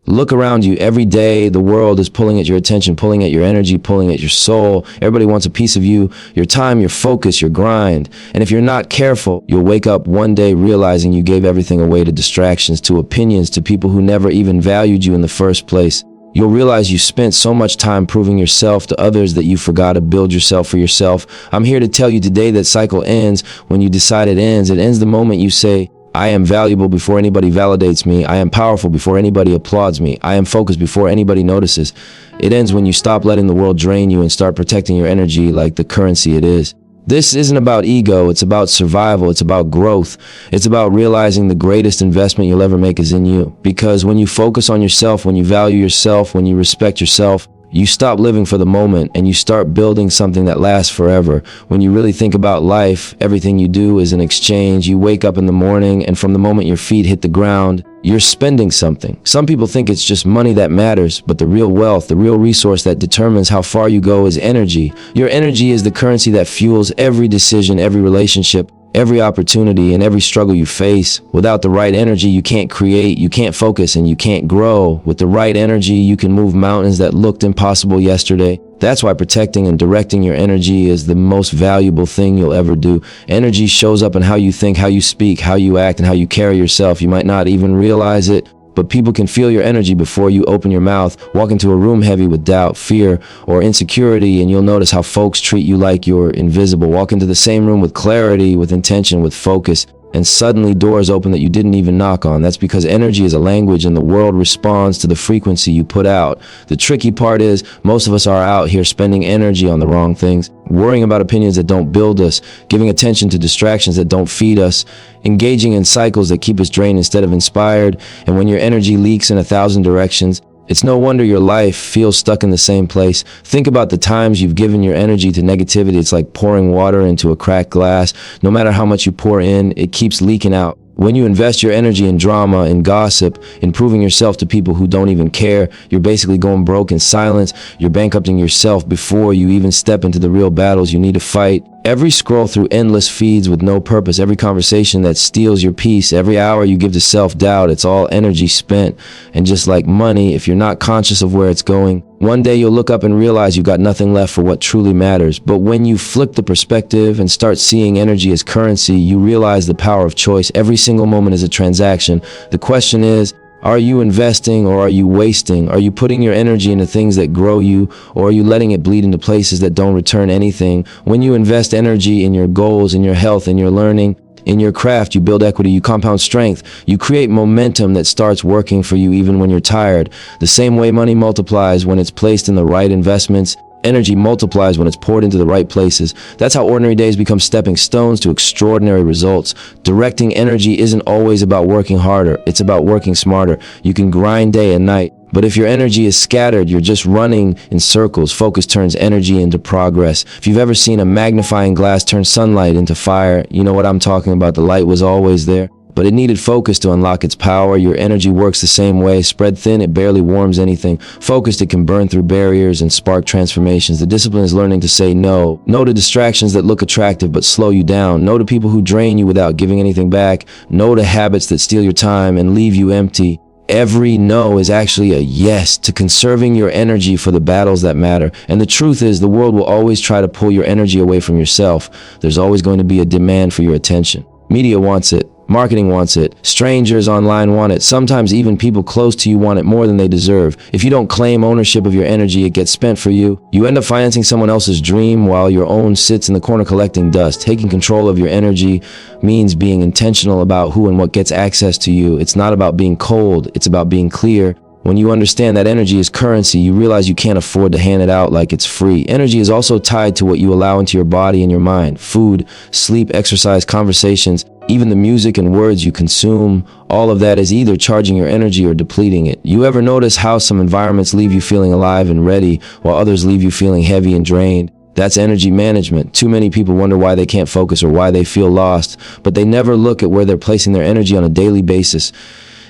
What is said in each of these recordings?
Look around you. Every day, the world is pulling at your attention, pulling at your energy, pulling at your soul. Everybody wants a piece of you, your time, your focus, your grind. And if you're not careful, you'll wake up one day realizing you gave everything away to distractions, to opinions, to people who never even valued you in the first place. You'll realize you spent so much time proving yourself to others that you forgot to build yourself for yourself. I'm here to tell you today that cycle ends when you decide it ends. It ends the moment you say, I am valuable before anybody validates me. I am powerful before anybody applauds me. I am focused before anybody notices. It ends when you stop letting the world drain you and start protecting your energy like the currency it is. This isn't about ego. It's about survival. It's about growth. It's about realizing the greatest investment you'll ever make is in you. Because when you focus on yourself, when you value yourself, when you respect yourself, you stop living for the moment and you start building something that lasts forever. When you really think about life, everything you do is an exchange. You wake up in the morning and from the moment your feet hit the ground, you're spending something. Some people think it's just money that matters, but the real wealth, the real resource that determines how far you go is energy. Your energy is the currency that fuels every decision, every relationship, every opportunity, and every struggle you face. Without the right energy, you can't create, you can't focus, and you can't grow. With the right energy, you can move mountains that looked impossible yesterday. That's why protecting and directing your energy is the most valuable thing you'll ever do. Energy shows up in how you think, how you speak, how you act, and how you carry yourself. You might not even realize it, but people can feel your energy before you open your mouth. Walk into a room heavy with doubt, fear, or insecurity, and you'll notice how folks treat you like you're invisible. Walk into the same room with clarity, with intention, with focus, and suddenly doors open that you didn't even knock on. That's because energy is a language and the world responds to the frequency you put out. The tricky part is most of us are out here spending energy on the wrong things, worrying about opinions that don't build us, giving attention to distractions that don't feed us, engaging in cycles that keep us drained instead of inspired. And when your energy leaks in 1,000 directions, it's no wonder your life feels stuck in the same place. Think about the times you've given your energy to negativity. It's like pouring water into a cracked glass. No matter how much you pour in, it keeps leaking out. When you invest your energy in drama, in gossip, in proving yourself to people who don't even care, you're basically going broke in silence. You're bankrupting yourself before you even step into the real battles you need to fight. Every scroll through endless feeds with no purpose, every conversation that steals your peace, every hour you give to self-doubt, it's all energy spent. And just like money, if you're not conscious of where it's going, one day you'll look up and realize you got nothing left for what truly matters. But when you flip the perspective and start seeing energy as currency, you realize the power of choice. Every single moment is a transaction. The question is, are you investing or are you wasting? Are you putting your energy into things that grow you, or are you letting it bleed into places that don't return anything? When you invest energy in your goals, in your health, in your learning, in your craft, you build equity, you compound strength, you create momentum that starts working for you even when you're tired. The same way money multiplies when it's placed in the right investments, energy multiplies when it's poured into the right places. That's how ordinary days become stepping stones to extraordinary results. Directing energy isn't always about working harder, it's about working smarter. You can grind day and night, but if your energy is scattered, you're just running in circles. Focus turns energy into progress. If you've ever seen a magnifying glass turn sunlight into fire, you know what I'm talking about. The light was always there, but it needed focus to unlock its power. Your energy works the same way. Spread thin, it barely warms anything. Focused, it can burn through barriers and spark transformations. The discipline is learning to say no. No to distractions that look attractive but slow you down. No to people who drain you without giving anything back. No to habits that steal your time and leave you empty. Every no is actually a yes to conserving your energy for the battles that matter. And the truth is, the world will always try to pull your energy away from yourself. There's always going to be a demand for your attention. Media wants it. Marketing wants it. Strangers online want it. Sometimes even people close to you want it more than they deserve. If you don't claim ownership of your energy, it gets spent for you. You end up financing someone else's dream while your own sits in the corner collecting dust. Taking control of your energy means being intentional about who and what gets access to you. It's not about being cold. It's about being clear. When you understand that energy is currency, you realize you can't afford to hand it out like it's free. Energy is also tied to what you allow into your body and your mind. Food, sleep, exercise, conversations, even the music and words you consume, all of that is either charging your energy or depleting it. You ever notice how some environments leave you feeling alive and ready, while others leave you feeling heavy and drained? That's energy management. Too many people wonder why they can't focus or why they feel lost, but they never look at where they're placing their energy on a daily basis.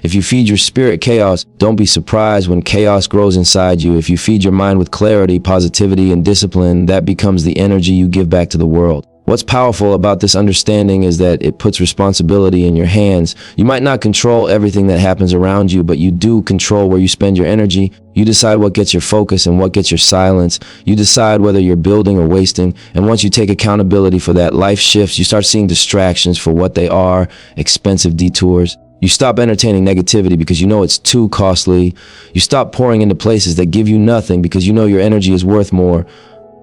If you feed your spirit chaos, don't be surprised when chaos grows inside you. If you feed your mind with clarity, positivity, and discipline, that becomes the energy you give back to the world. What's powerful about this understanding is that it puts responsibility in your hands. You might not control everything that happens around you, but you do control where you spend your energy. You decide what gets your focus and what gets your silence. You decide whether you're building or wasting. And once you take accountability for that, life shifts. You start seeing distractions for what they are, expensive detours. You stop entertaining negativity because you know it's too costly. You stop pouring into places that give you nothing because you know your energy is worth more.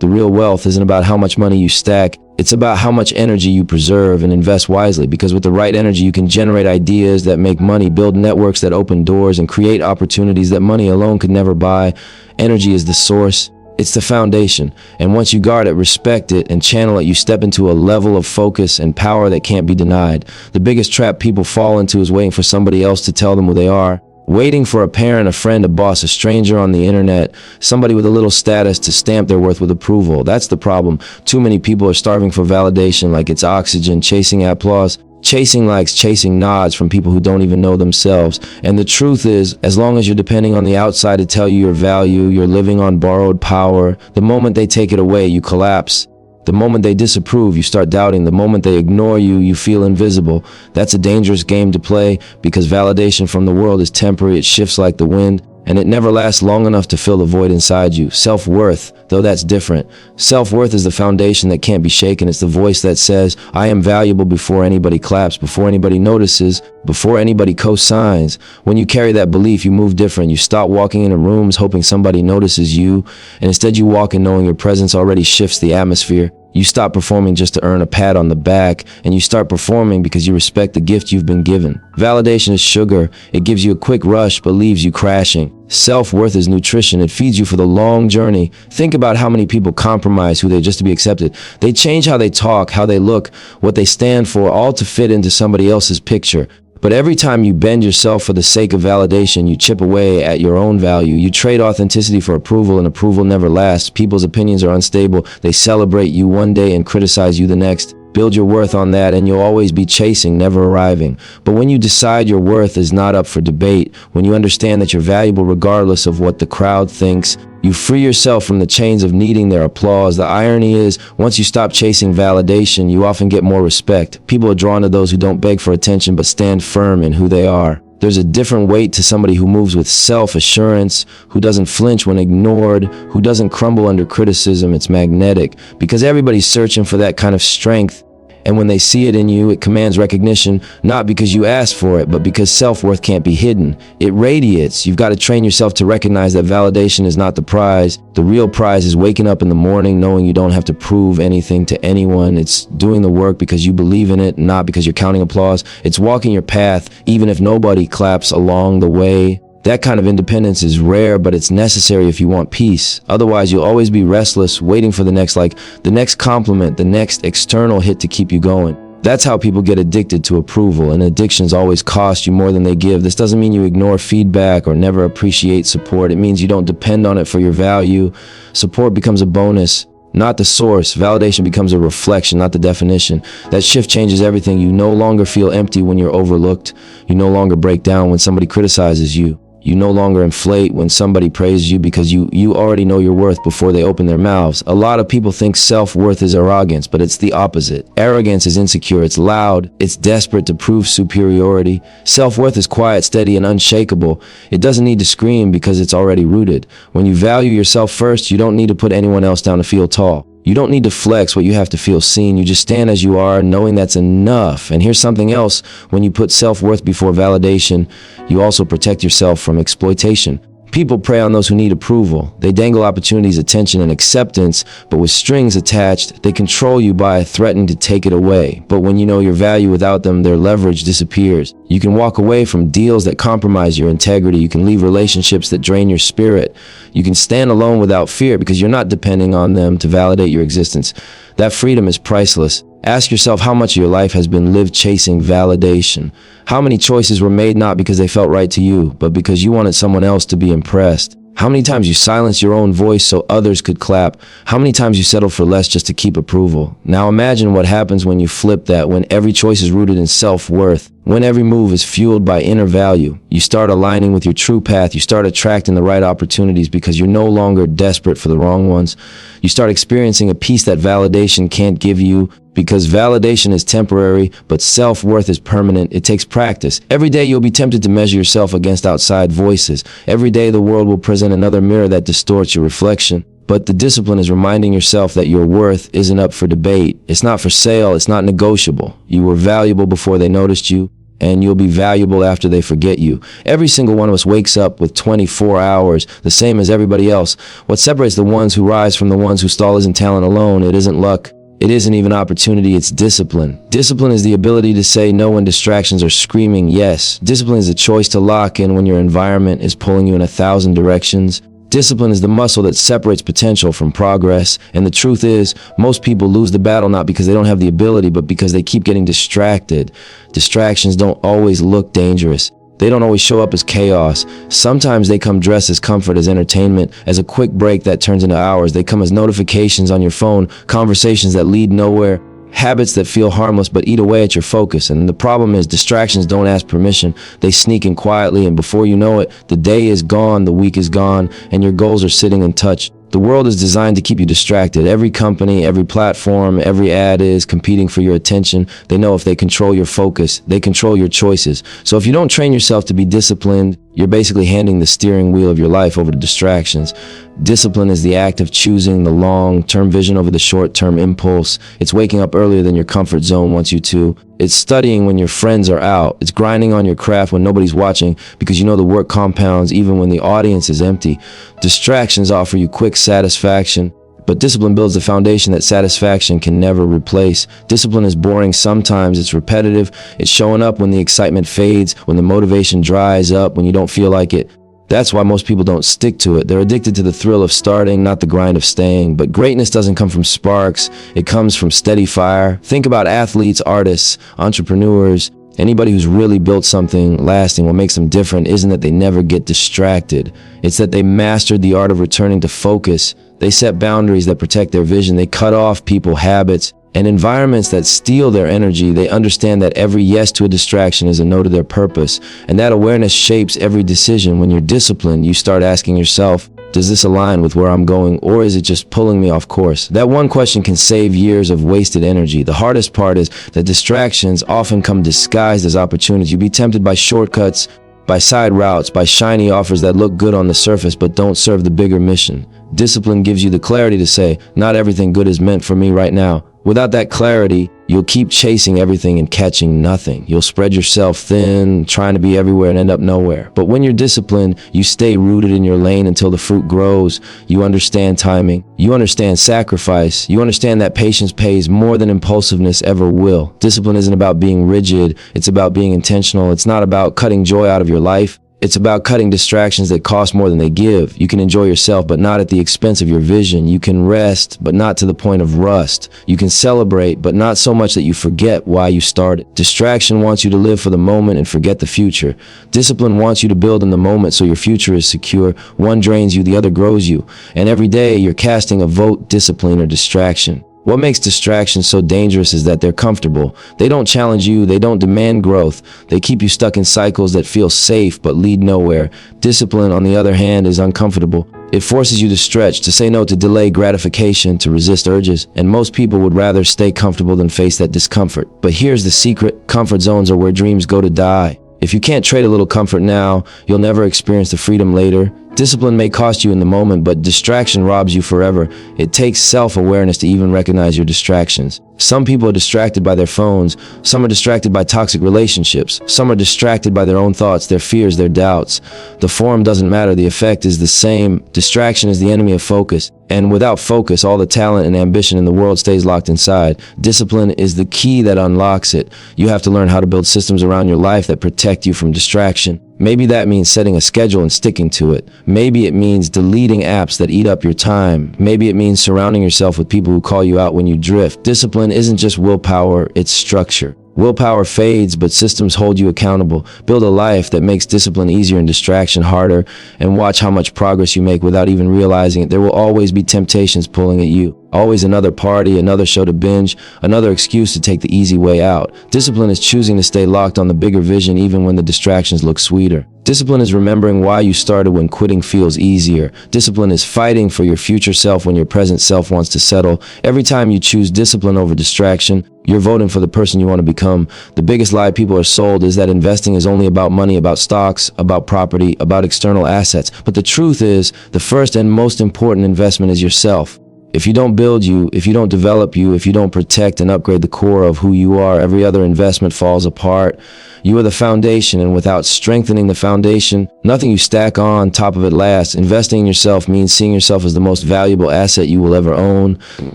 The real wealth isn't about how much money you stack. It's about how much energy you preserve and invest wisely, because with the right energy, you can generate ideas that make money, build networks that open doors, and create opportunities that money alone could never buy. Energy is the source. It's the foundation. And once you guard it, respect it, and channel it, you step into a level of focus and power that can't be denied. The biggest trap people fall into is waiting for somebody else to tell them who they are. Waiting for a parent, a friend, a boss, a stranger on the internet, somebody with a little status to stamp their worth with approval. That's the problem. Too many people are starving for validation like it's oxygen, chasing applause, chasing likes, chasing nods from people who don't even know themselves. And the truth is, as long as you're depending on the outside to tell you your value, you're living on borrowed power. The moment they take it away, you collapse. The moment they disapprove, you start doubting. The moment they ignore you, you feel invisible. That's a dangerous game to play because validation from the world is temporary. It shifts like the wind, and it never lasts long enough to fill the void inside you. Self-worth, though, that's different. Self-worth is the foundation that can't be shaken. It's the voice that says, I am valuable before anybody claps, before anybody notices, before anybody co-signs. When you carry that belief, you move different. You stop walking into rooms hoping somebody notices you, and instead you walk in knowing your presence already shifts the atmosphere. You stop performing just to earn a pat on the back, and you start performing because you respect the gift you've been given. Validation is sugar. It gives you a quick rush but leaves you crashing. Self-worth is nutrition. It feeds you for the long journey. Think about how many people compromise who they just to be accepted. They change how they talk, how they look, what they stand for, all to fit into somebody else's picture. But every time you bend yourself for the sake of validation, you chip away at your own value. You trade authenticity for approval, and approval never lasts. People's opinions are unstable. They celebrate you one day and criticize you the next. Build your worth on that, and you'll always be chasing, never arriving. But when you decide your worth is not up for debate, when you understand that you're valuable regardless of what the crowd thinks, you free yourself from the chains of needing their applause. The irony is, once you stop chasing validation, you often get more respect. People are drawn to those who don't beg for attention but stand firm in who they are. There's a different weight to somebody who moves with self-assurance, who doesn't flinch when ignored, who doesn't crumble under criticism. It's magnetic because everybody's searching for that kind of strength. And when they see it in you, it commands recognition, not because you asked for it, but because self-worth can't be hidden. It radiates. You've got to train yourself to recognize that validation is not the prize. The real prize is waking up in the morning knowing you don't have to prove anything to anyone. It's doing the work because you believe in it, not because you're counting applause. It's walking your path, even if nobody claps along the way. That kind of independence is rare, but it's necessary if you want peace. Otherwise, you'll always be restless, waiting for the next compliment, the next external hit to keep you going. That's how people get addicted to approval, and addictions always cost you more than they give. This doesn't mean you ignore feedback or never appreciate support. It means you don't depend on it for your value. Support becomes a bonus, not the source. Validation becomes a reflection, not the definition. That shift changes everything. You no longer feel empty when you're overlooked. You no longer break down when somebody criticizes you. You no longer inflate when somebody praises you because you already know your worth before they open their mouths. A lot of people think self-worth is arrogance, but it's the opposite. Arrogance is insecure, it's loud, it's desperate to prove superiority. Self-worth is quiet, steady, and unshakable. It doesn't need to scream because it's already rooted. When you value yourself first, you don't need to put anyone else down to feel tall. You don't need to flex what you have to feel seen. You just stand as you are, knowing that's enough. And here's something else. When you put self-worth before validation, you also protect yourself from exploitation. People prey on those who need approval. They dangle opportunities, attention, and acceptance, but with strings attached. They control you by threatening to take it away. But when you know your value without them, their leverage disappears. You can walk away from deals that compromise your integrity. You can leave relationships that drain your spirit. You can stand alone without fear because you're not depending on them to validate your existence. That freedom is priceless. Ask yourself how much of your life has been lived chasing validation. How many choices were made not because they felt right to you, but because you wanted someone else to be impressed? How many times you silenced your own voice so others could clap? How many times you settled for less just to keep approval? Now imagine what happens when you flip that, when every choice is rooted in self-worth, when every move is fueled by inner value. You start aligning with your true path. You start attracting the right opportunities because you're no longer desperate for the wrong ones. You start experiencing a peace that validation can't give you Because validation is temporary, but self-worth is permanent. It takes practice. Every day you'll be tempted to measure yourself against outside voices. Every day the world will present another mirror that distorts your reflection. But the discipline is reminding yourself that your worth isn't up for debate. It's not for sale. It's not negotiable. You were valuable before they noticed you, and you'll be valuable after they forget you. Every single one of us wakes up with 24 hours, the same as everybody else. What separates the ones who rise from the ones who stall isn't talent alone. It isn't luck. It isn't even opportunity, it's discipline. Discipline is the ability to say no when distractions are screaming yes. Discipline is a choice to lock in when your environment is pulling you in 1,000 directions. Discipline is the muscle that separates potential from progress. And the truth is, most people lose the battle not because they don't have the ability, but because they keep getting distracted. Distractions don't always look dangerous. They don't always show up as chaos. Sometimes they come dressed as comfort, as entertainment, as a quick break that turns into hours. They come as notifications on your phone, conversations that lead nowhere, habits that feel harmless but eat away at your focus. And the problem is, distractions don't ask permission. They sneak in quietly, and before you know it, the day is gone, the week is gone, and your goals are sitting untouched. The world is designed to keep you distracted. Every company, every platform, every ad is competing for your attention. They know if they control your focus, they control your choices. So if you don't train yourself to be disciplined, you're basically handing the steering wheel of your life over to distractions. Discipline is the act of choosing the long-term vision over the short-term impulse. It's waking up earlier than your comfort zone wants you to. It's studying when your friends are out. It's grinding on your craft when nobody's watching, because you know the work compounds even when the audience is empty. Distractions offer you quick satisfaction, but discipline builds the foundation that satisfaction can never replace. Discipline is boring sometimes, it's repetitive. It's showing up when the excitement fades, when the motivation dries up, when you don't feel like it. That's why most people don't stick to it. They're addicted to the thrill of starting, not the grind of staying. But greatness doesn't come from sparks. It comes from steady fire. Think about athletes, artists, entrepreneurs, anybody who's really built something lasting. What makes them different isn't that they never get distracted. It's that they mastered the art of returning to focus. They set boundaries that protect their vision. They cut off people, habits, and environments that steal their energy. They understand that every yes to a distraction is a no to their purpose. And that awareness shapes every decision. When you're disciplined, you start asking yourself, does this align with where I'm going, or is it just pulling me off course? That one question can save years of wasted energy. The hardest part is that distractions often come disguised as opportunities. You'll be tempted by shortcuts, by side routes, by shiny offers that look good on the surface but don't serve the bigger mission. Discipline gives you the clarity to say, not everything good is meant for me right now. Without that clarity, you'll keep chasing everything and catching nothing. You'll spread yourself thin, trying to be everywhere and end up nowhere. But when you're disciplined, you stay rooted in your lane until the fruit grows. You understand timing. You understand sacrifice. You understand that patience pays more than impulsiveness ever will. Discipline isn't about being rigid. It's about being intentional. It's not about cutting joy out of your life. It's about cutting distractions that cost more than they give. You can enjoy yourself, but not at the expense of your vision. You can rest, but not to the point of rust. You can celebrate, but not so much that you forget why you started. Distraction wants you to live for the moment and forget the future. Discipline wants you to build in the moment so your future is secure. One drains you, the other grows you. And every day you're casting a vote, discipline or distraction. What makes distractions so dangerous is that they're comfortable. They don't challenge you, they don't demand growth. They keep you stuck in cycles that feel safe but lead nowhere. Discipline, on the other hand, is uncomfortable. It forces you to stretch, to say no to delayed gratification, to resist urges. And most people would rather stay comfortable than face that discomfort. But here's the secret: comfort zones are where dreams go to die. If you can't trade a little comfort now, you'll never experience the freedom later. Discipline may cost you in the moment, but distraction robs you forever. It takes self-awareness to even recognize your distractions. Some people are distracted by their phones. Some are distracted by toxic relationships. Some are distracted by their own thoughts, their fears, their doubts. The form doesn't matter. The effect is the same. Distraction is the enemy of focus. And without focus, all the talent and ambition in the world stays locked inside. Discipline is the key that unlocks it. You have to learn how to build systems around your life that protect you from distraction. Maybe that means setting a schedule and sticking to it. Maybe it means deleting apps that eat up your time. Maybe it means surrounding yourself with people who call you out when you drift. Discipline isn't just willpower, it's structure. Willpower fades, but systems hold you accountable. Build a life that makes discipline easier and distraction harder, and watch how much progress you make without even realizing it. There will always be temptations pulling at you. Always another party, another show to binge, another excuse to take the easy way out. Discipline is choosing to stay locked on the bigger vision even when the distractions look sweeter. Discipline is remembering why you started when quitting feels easier. Discipline is fighting for your future self when your present self wants to settle. Every time you choose discipline over distraction, you're voting for the person you want to become. The biggest lie people are sold is that investing is only about money, about stocks, about property, about external assets. But the truth is, the first and most important investment is yourself. If you don't build you, if you don't develop you, if you don't protect and upgrade the core of who you are, every other investment falls apart. You are the foundation, and without strengthening the foundation, nothing you stack on top of it lasts. Investing in yourself means seeing yourself as the most valuable asset you will ever own.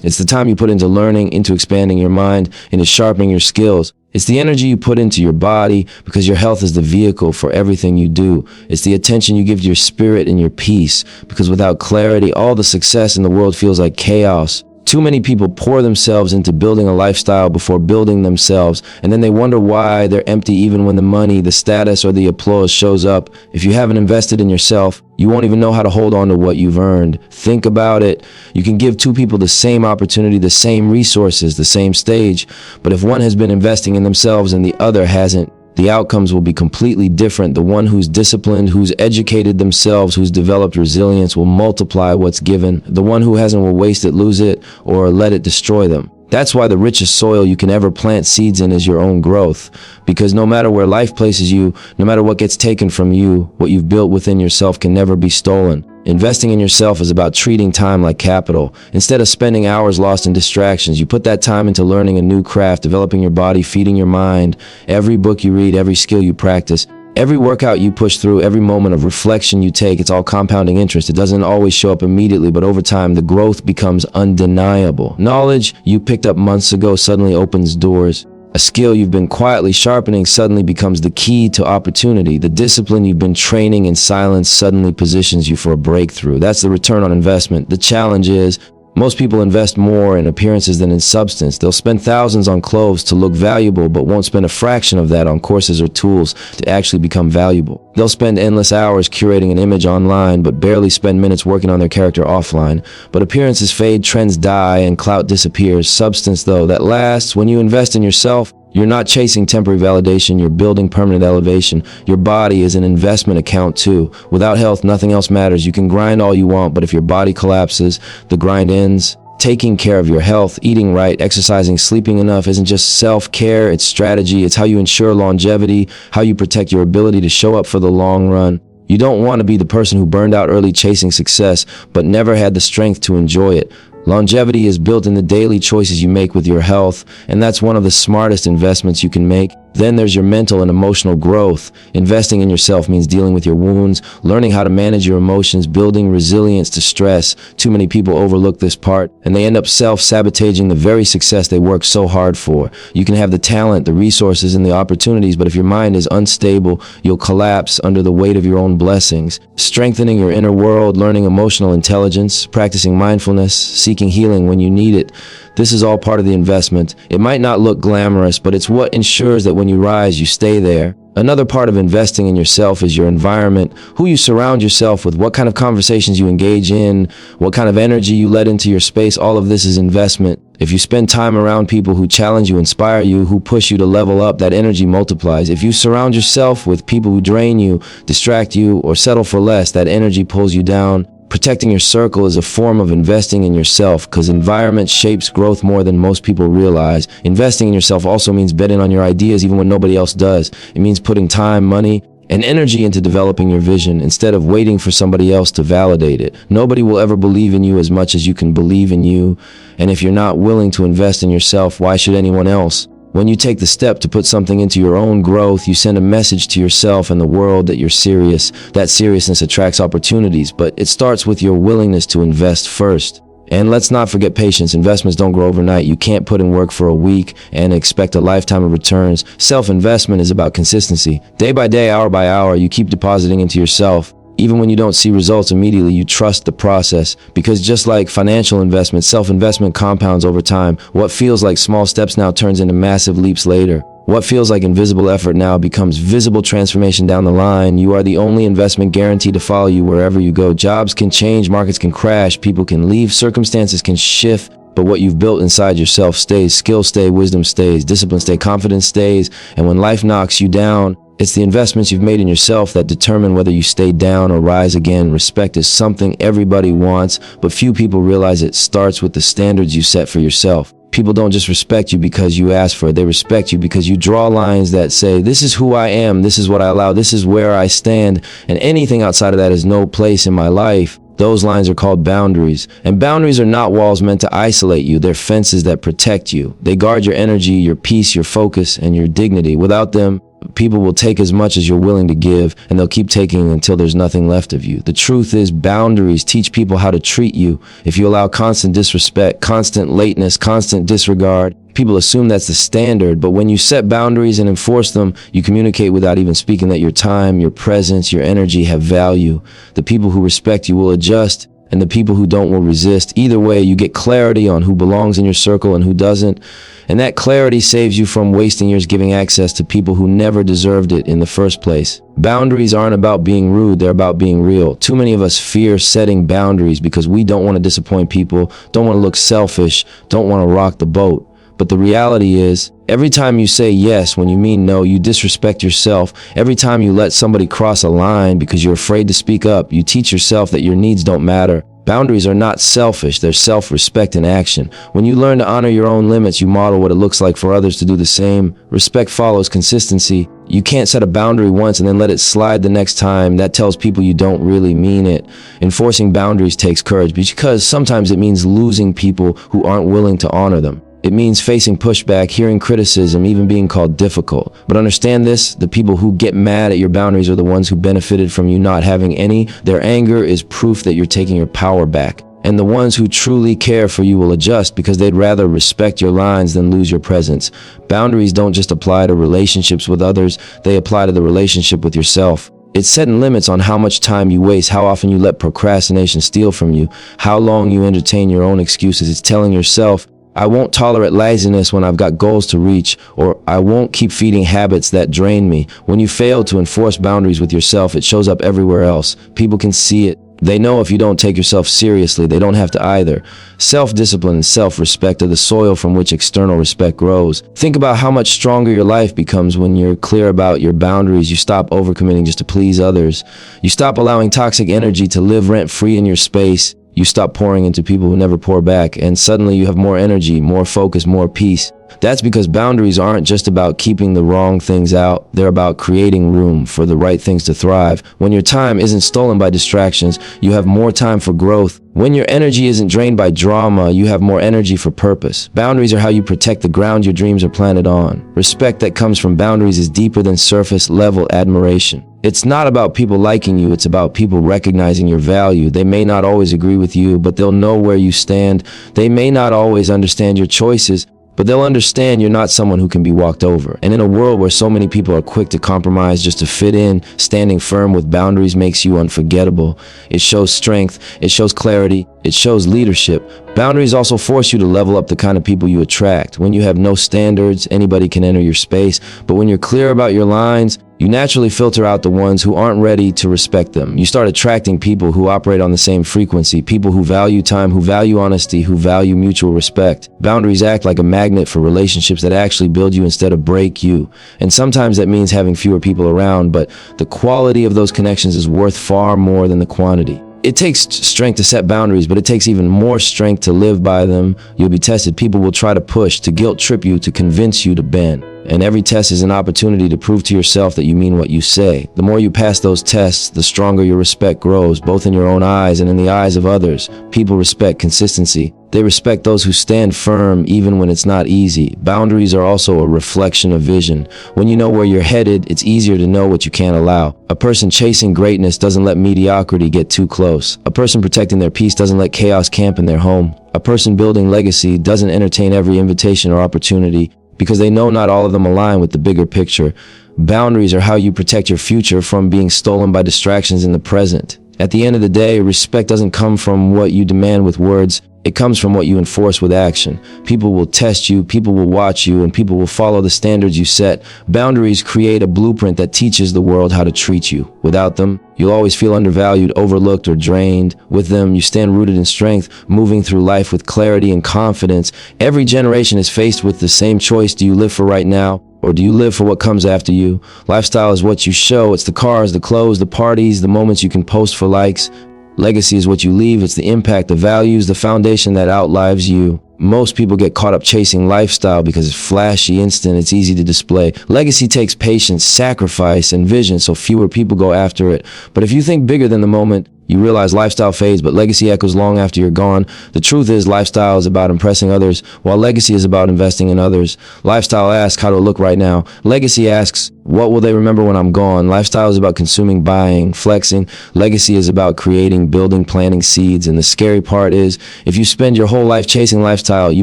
It's the time you put into learning, into expanding your mind, into sharpening your skills. It's the energy you put into your body, because your health is the vehicle for everything you do. It's the attention you give to your spirit and your peace, because without clarity, all the success in the world feels like chaos. Too many people pour themselves into building a lifestyle before building themselves, and then they wonder why they're empty even when the money, the status, or the applause shows up. If you haven't invested in yourself, you won't even know how to hold on to what you've earned. Think about it. You can give two people the same opportunity, the same resources, the same stage, but if one has been investing in themselves and the other hasn't, the outcomes will be completely different. The one who's disciplined, who's educated themselves, who's developed resilience will multiply what's given. The one who hasn't will waste it, lose it, or let it destroy them. That's why the richest soil you can ever plant seeds in is your own growth. Because no matter where life places you, no matter what gets taken from you, what you've built within yourself can never be stolen. Investing in yourself is about treating time like capital. Instead of spending hours lost in distractions, you put that time into learning a new craft, developing your body, feeding your mind. Every book you read, every skill you practice, every workout you push through, every moment of reflection you take, it's all compounding interest. It doesn't always show up immediately, but over time, the growth becomes undeniable. Knowledge you picked up months ago suddenly opens doors. A skill you've been quietly sharpening suddenly becomes the key to opportunity. The discipline you've been training in silence suddenly positions you for a breakthrough. That's the return on investment. The challenge is, most people invest more in appearances than in substance. They'll spend thousands on clothes to look valuable, but won't spend a fraction of that on courses or tools to actually become valuable. They'll spend endless hours curating an image online, but barely spend minutes working on their character offline. But appearances fade, trends die, and clout disappears. Substance, though, that lasts. When you invest in yourself, you're not chasing temporary validation, you're building permanent elevation. Your body is an investment account too. Without health, nothing else matters. You can grind all you want, but if your body collapses, the grind ends. Taking care of your health, eating right, exercising, sleeping enough isn't just self-care, it's strategy. It's how you ensure longevity, how you protect your ability to show up for the long run. You don't want to be the person who burned out early chasing success, but never had the strength to enjoy it. Longevity is built in the daily choices you make with your health, and that's one of the smartest investments you can make. Then there's your mental and emotional growth. Investing in yourself means dealing with your wounds, learning how to manage your emotions, building resilience to stress. Too many people overlook this part, and they end up self-sabotaging the very success they work so hard for. You can have the talent, the resources, and the opportunities, but if your mind is unstable, you'll collapse under the weight of your own blessings. Strengthening your inner world, learning emotional intelligence, practicing mindfulness, seeking healing when you need it. This is all part of the investment. It might not look glamorous, but it's what ensures that when you rise, you stay there. Another part of investing in yourself is your environment, who you surround yourself with, what kind of conversations you engage in, what kind of energy you let into your space. All of this is investment. If you spend time around people who challenge you, inspire you, who push you to level up, that energy multiplies. If you surround yourself with people who drain you, distract you, or settle for less, that energy pulls you down. Protecting your circle is a form of investing in yourself, because environment shapes growth more than most people realize. Investing in yourself also means betting on your ideas even when nobody else does. It means putting time, money, and energy into developing your vision instead of waiting for somebody else to validate it. Nobody will ever believe in you as much as you can believe in you. And if you're not willing to invest in yourself, why should anyone else? When you take the step to put something into your own growth, you send a message to yourself and the world that you're serious. That seriousness attracts opportunities, but it starts with your willingness to invest first. And let's not forget patience. Investments don't grow overnight. You can't put in work for a week and expect a lifetime of returns. Self-investment is about consistency. Day by day, hour by hour, you keep depositing into yourself. Even when you don't see results immediately, you trust the process. Because just like financial investment, self-investment compounds over time. What feels like small steps now turns into massive leaps later. What feels like invisible effort now becomes visible transformation down the line. You are the only investment guaranteed to follow you wherever you go. Jobs can change, markets can crash, people can leave, circumstances can shift, but what you've built inside yourself stays. Skill stay, wisdom stays, discipline stay, confidence stays, and when life knocks you down, it's the investments you've made in yourself that determine whether you stay down or rise again. Respect is something everybody wants, but few people realize it starts with the standards you set for yourself. People don't just respect you because you ask for it. They respect you because you draw lines that say, this is who I am, this is what I allow, this is where I stand, and anything outside of that is no place in my life. Those lines are called boundaries. And boundaries are not walls meant to isolate you. They're fences that protect you. They guard your energy, your peace, your focus, and your dignity. Without them, people will take as much as you're willing to give, and they'll keep taking until there's nothing left of you. The truth is, boundaries teach people how to treat you. If you allow constant disrespect, constant lateness, constant disregard, people assume that's the standard. But when you set boundaries and enforce them, you communicate without even speaking that your time, your presence, your energy have value. The people who respect you will adjust, and the people who don't will resist. Either way, you get clarity on who belongs in your circle and who doesn't. And that clarity saves you from wasting years giving access to people who never deserved it in the first place. Boundaries aren't about being rude, they're about being real. Too many of us fear setting boundaries because we don't want to disappoint people, don't want to look selfish, don't want to rock the boat. But the reality is, every time you say yes when you mean no, you disrespect yourself. Every time you let somebody cross a line because you're afraid to speak up, you teach yourself that your needs don't matter. Boundaries are not selfish, they're self-respect in action. When you learn to honor your own limits, you model what it looks like for others to do the same. Respect follows consistency. You can't set a boundary once and then let it slide the next time. That tells people you don't really mean it. Enforcing boundaries takes courage because sometimes it means losing people who aren't willing to honor them. It means facing pushback, hearing criticism, even being called difficult. But understand this, the people who get mad at your boundaries are the ones who benefited from you not having any. Their anger is proof that you're taking your power back. And the ones who truly care for you will adjust because they'd rather respect your lines than lose your presence. Boundaries don't just apply to relationships with others, they apply to the relationship with yourself. It's setting limits on how much time you waste, how often you let procrastination steal from you, how long you entertain your own excuses. It's telling yourself, I won't tolerate laziness when I've got goals to reach, or I won't keep feeding habits that drain me. When you fail to enforce boundaries with yourself, it shows up everywhere else. People can see it. They know if you don't take yourself seriously, they don't have to either. Self-discipline and self-respect are the soil from which external respect grows. Think about how much stronger your life becomes when you're clear about your boundaries. You stop overcommitting just to please others. You stop allowing toxic energy to live rent-free in your space. You stop pouring into people who never pour back, and suddenly you have more energy, more focus, more peace. That's because boundaries aren't just about keeping the wrong things out. They're about creating room for the right things to thrive. When your time isn't stolen by distractions, you have more time for growth. When your energy isn't drained by drama, you have more energy for purpose. Boundaries are how you protect the ground your dreams are planted on. Respect that comes from boundaries is deeper than surface level admiration. It's not about people liking you, it's about people recognizing your value. They may not always agree with you, but they'll know where you stand. They may not always understand your choices, but they'll understand you're not someone who can be walked over. And in a world where so many people are quick to compromise just to fit in, standing firm with boundaries makes you unforgettable. It shows strength, it shows clarity, it shows leadership. Boundaries also force you to level up the kind of people you attract. When you have no standards, anybody can enter your space. But when you're clear about your lines, you naturally filter out the ones who aren't ready to respect them. You start attracting people who operate on the same frequency, people who value time, who value honesty, who value mutual respect. Boundaries act like a magnet for relationships that actually build you instead of break you. And sometimes that means having fewer people around, but the quality of those connections is worth far more than the quantity. It takes strength to set boundaries, but it takes even more strength to live by them. You'll be tested. People will try to push, to guilt trip you, to convince you to bend. And every test is an opportunity to prove to yourself that you mean what you say. The more you pass those tests, the stronger your respect grows, both in your own eyes and in the eyes of others. People respect consistency. They respect those who stand firm even when it's not easy. Boundaries are also a reflection of vision. When you know where you're headed, it's easier to know what you can't allow. A person chasing greatness doesn't let mediocrity get too close. A person protecting their peace doesn't let chaos camp in their home. A person building legacy doesn't entertain every invitation or opportunity, because they know not all of them align with the bigger picture. Boundaries are how you protect your future from being stolen by distractions in the present. At the end of the day, respect doesn't come from what you demand with words. It comes from what you enforce with action. People will test you, people will watch you, and people will follow the standards you set. Boundaries create a blueprint that teaches the world how to treat you. Without them, you'll always feel undervalued, overlooked, or drained. With them, you stand rooted in strength, moving through life with clarity and confidence. Every generation is faced with the same choice. Do you live for right now, or do you live for what comes after you? Lifestyle is what you show. It's the cars, the clothes, the parties, the moments you can post for likes. Legacy is what you leave. It's the impact, the values, the foundation that outlives you. Most people get caught up chasing lifestyle because it's flashy, instant, it's easy to display. Legacy takes patience, sacrifice, and vision, so fewer people go after it. But if you think bigger than the moment, you realize lifestyle fades, but legacy echoes long after you're gone. The truth is, lifestyle is about impressing others, while legacy is about investing in others. Lifestyle asks how to look right now. Legacy asks, what will they remember when I'm gone? Lifestyle is about consuming, buying, flexing. Legacy is about creating, building, planting seeds. And the scary part is, if you spend your whole life chasing lifestyle, you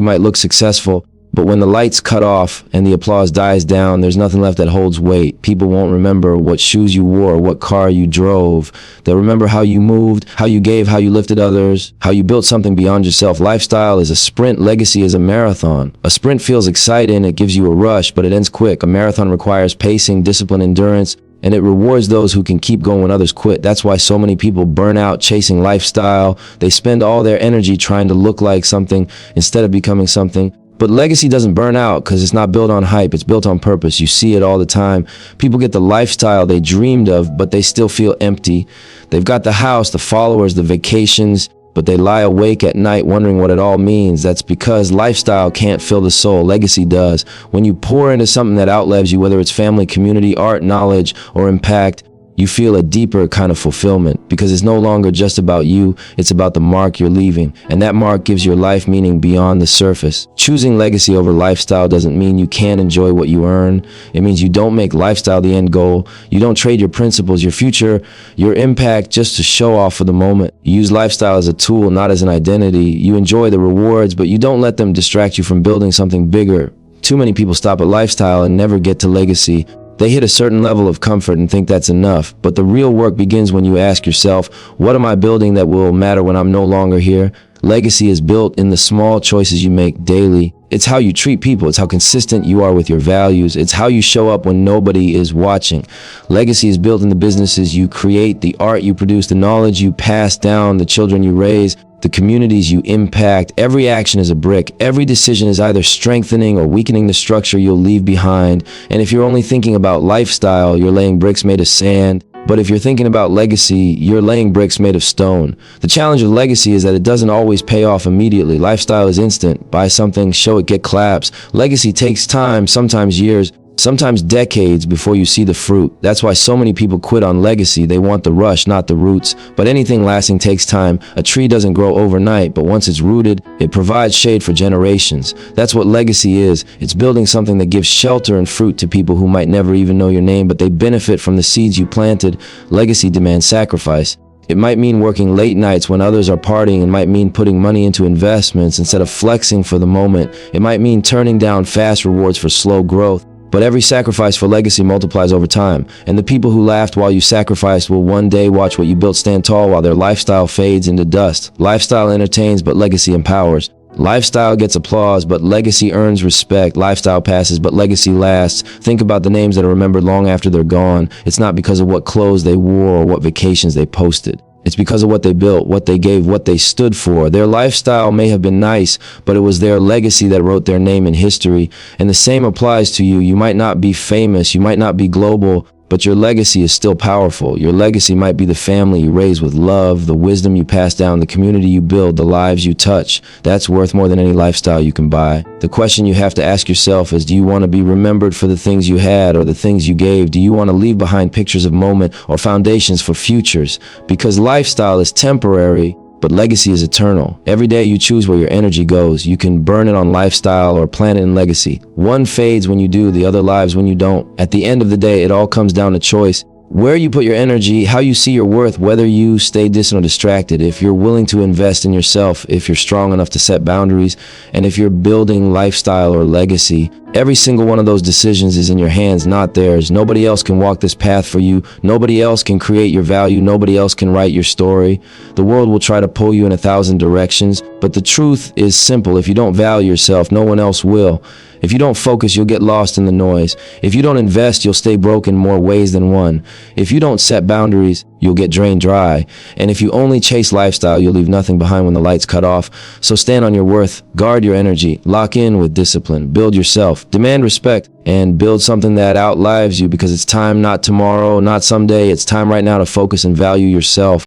might look successful, but when the lights cut off and the applause dies down, there's nothing left that holds weight. People won't remember what shoes you wore, what car you drove. They'll remember how you moved, how you gave, how you lifted others, how you built something beyond yourself. Lifestyle is a sprint. Legacy is a marathon. A sprint feels exciting. It gives you a rush, but it ends quick. A marathon requires pacing, discipline, endurance, and it rewards those who can keep going when others quit. That's why so many people burn out chasing lifestyle. They spend all their energy trying to look like something instead of becoming something. But legacy doesn't burn out because it's not built on hype. It's built on purpose. You see it all the time. People get the lifestyle they dreamed of, but they still feel empty. They've got the house, the followers, the vacations, but they lie awake at night wondering what it all means. That's because lifestyle can't fill the soul. Legacy does. When you pour into something that outlives you, whether it's family, community, art, knowledge, or impact, you feel a deeper kind of fulfillment because it's no longer just about you, it's about the mark you're leaving. And that mark gives your life meaning beyond the surface. Choosing legacy over lifestyle doesn't mean you can't enjoy what you earn. It means you don't make lifestyle the end goal. You don't trade your principles, your future, your impact just to show off for the moment. You use lifestyle as a tool, not as an identity. You enjoy the rewards, but you don't let them distract you from building something bigger. Too many people stop at lifestyle and never get to legacy. They hit a certain level of comfort and think that's enough, but the real work begins when you ask yourself, what am I building that will matter when I'm no longer here? Legacy is built in the small choices you make daily. It's how you treat people. It's how consistent you are with your values. It's how you show up when nobody is watching. Legacy is built in the businesses you create, the art you produce, the knowledge you pass down, the children you raise, the communities you impact. Every action is a brick. Every decision is either strengthening or weakening the structure you'll leave behind. And if you're only thinking about lifestyle, you're laying bricks made of sand. But if you're thinking about legacy, you're laying bricks made of stone. The challenge of legacy is that it doesn't always pay off immediately. Lifestyle is instant. Buy something, show it, get claps. Legacy takes time, sometimes years, sometimes decades before you see the fruit. That's why so many people quit on legacy. They want the rush, not the roots. But anything lasting takes time. A tree doesn't grow overnight, but once it's rooted, it provides shade for generations. That's what legacy is. It's building something that gives shelter and fruit to people who might never even know your name, but they benefit from the seeds you planted. Legacy demands sacrifice. It might mean working late nights when others are partying. It might mean putting money into investments instead of flexing for the moment. It might mean turning down fast rewards for slow growth. But every sacrifice for legacy multiplies over time, and the people who laughed while you sacrificed will one day watch what you built stand tall while their lifestyle fades into dust. Lifestyle entertains, but legacy empowers. Lifestyle gets applause, but legacy earns respect. Lifestyle passes, but legacy lasts. Think about the names that are remembered long after they're gone. It's not because of what clothes they wore or what vacations they posted. It's because of what they built, what they gave, what they stood for. Their lifestyle may have been nice, but it was their legacy that wrote their name in history. And the same applies to you. You might not be famous, you might not be global, but your legacy is still powerful. Your legacy might be the family you raise with love, the wisdom you pass down, the community you build, the lives you touch. That's worth more than any lifestyle you can buy. The question you have to ask yourself is, do you want to be remembered for the things you had or the things you gave? Do you want to leave behind pictures of moment or foundations for futures? Because lifestyle is temporary, but legacy is eternal. Every day you choose where your energy goes. You can burn it on lifestyle or plant it in legacy. One fades when you do, the other lives when you don't. At the end of the day, it all comes down to choice. Where you put your energy, how you see your worth, whether you stay distant or distracted, if you're willing to invest in yourself, if you're strong enough to set boundaries, and if you're building lifestyle or legacy, every single one of those decisions is in your hands, not theirs. Nobody else can walk this path for you. Nobody else can create your value. Nobody else can write your story. The world will try to pull you in 1,000 directions, but the truth is simple. If you don't value yourself, no one else will. If you don't focus, you'll get lost in the noise. If you don't invest, you'll stay broke in more ways than one. If you don't set boundaries, you'll get drained dry. And if you only chase lifestyle, you'll leave nothing behind when the lights cut off. So stand on your worth, guard your energy, lock in with discipline, build yourself, demand respect, and build something that outlives you, because it's time, not tomorrow, not someday. It's time right now to focus and value yourself.